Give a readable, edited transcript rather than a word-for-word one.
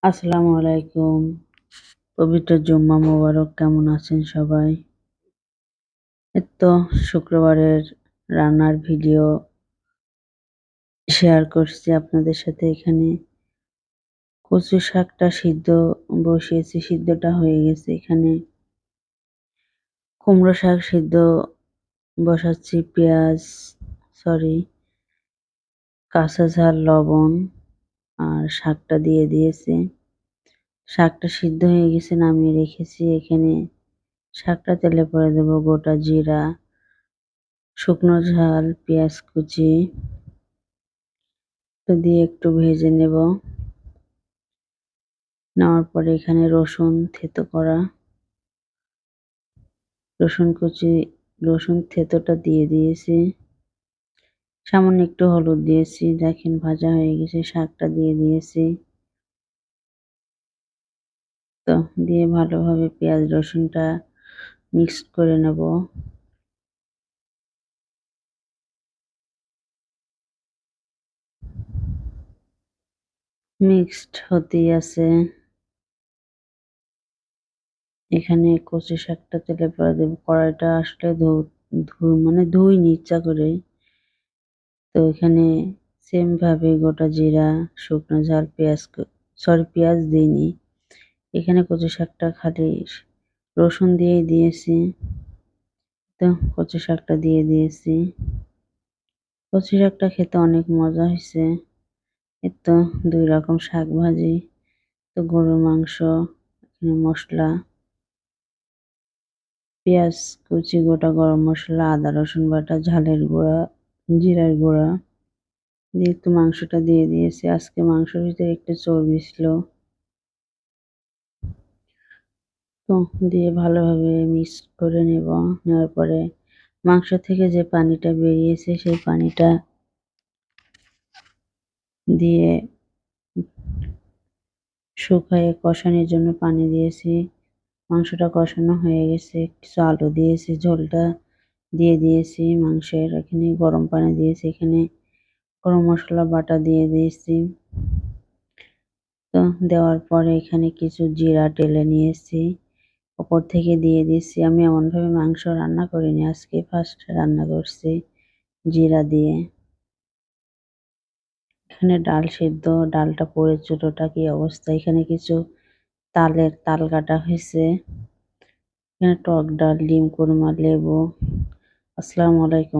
আসসালামু আলাইকুম। পবিত্র জুম্মা মোবারক। কেমন আছেন সবাই? শুক্রবারের রান্নার ভিডিও শেয়ার করছি আপনাদের সাথে। এখানে কচু শাকটা সিদ্ধ বসিয়েছি, সিদ্ধটা হয়ে গেছে। এখানে কুমড়ো শাক সিদ্ধ বসাচ্ছি। কাঁচা ঝাল, লবণ আর শাকটা দিয়ে দিয়েছি। শাকটা সিদ্ধ হয়ে গেছে, নামিয়ে রেখেছি। এখানে শাকটা তেলে পরে দেবো গোটা জিরা, শুকনো ঝাল, পেঁয়াজ কুচি দিয়ে একটু ভেজে নেব। নেওয়ার পরে এখানে রসুন থেতো করা, রসুন থেতোটা দিয়ে দিয়েছি। সামান্য একটু হলুদ দিয়েছি। দেখেন ভাজা হয়ে গেছে। শাকটা দিয়ে দিয়েছি। দিয়ে ভালোভাবে পেঁয়াজ রসুনটা মিক্স করে নেব। মিক্সড হতেই আছে। এখানে কচু শাকটা তেলে পরে দেব। কড়াইটা আসলে ধুইনি ইচ্ছা করে। তো এখানে সেম ভাবে গোটা জিরা, শুকনো ঝাল, পেঁয়াজ দিইনি। এখানে কচু শাকটা খালি রসুন দিয়েই দিয়েছি। তো কচু শাকটা দিয়ে দিয়েছি। কচু শাকটা খেতে অনেক মজা হয়েছে। তো 2 রকম শাক ভাজি, গরুর মাংস, এখানে মশলা, পেঁয়াজ কুচি, গোটা গরম মশলা, আদা রসুন বাটা, ঝালের গুঁড়া, জিরার গুঁড়া দিয়ে একটু মাংসটা দিয়ে দিয়েছি। আজকে মাংসের ভিতরে একটু চর্বি ছিল। দিয়ে ভালোভাবে মিক্স করে নেব। নেওয়ার পরে মাংস থেকে যে পানিটা বেরিয়েছে সেই পানিটা দিয়ে শুকায়ে কষানোর জন্য পানি দিয়েছি। মাংসটা কষানো হয়ে গেছে। কিছু আলু দিয়েছি, ঝোলটা দিয়ে দিয়েছি মাংসের। এখানে গরম পানি দিয়েছি। এখানে গরম মশলা বাটা দিয়ে দিয়েছি। দেওয়ার পরে এখানে কিছু জিরা টেলে নিয়েছি, ওপর থেকে দিয়ে দিয়েছি। আমি এমনভাবে মাংস রান্না করিনি, আজকে ফার্স্ট রান্না করছি জিরা দিয়ে। এখানে ডাল সিদ্ধ, ডালটা পড়েছিল, ওটা কি অবস্থা। এখানে কিছু তাল কাটা হয়েছে। এখানে টক ডাল, ডিম কুরমা, লেবু। আসসালামু আলাইকুম।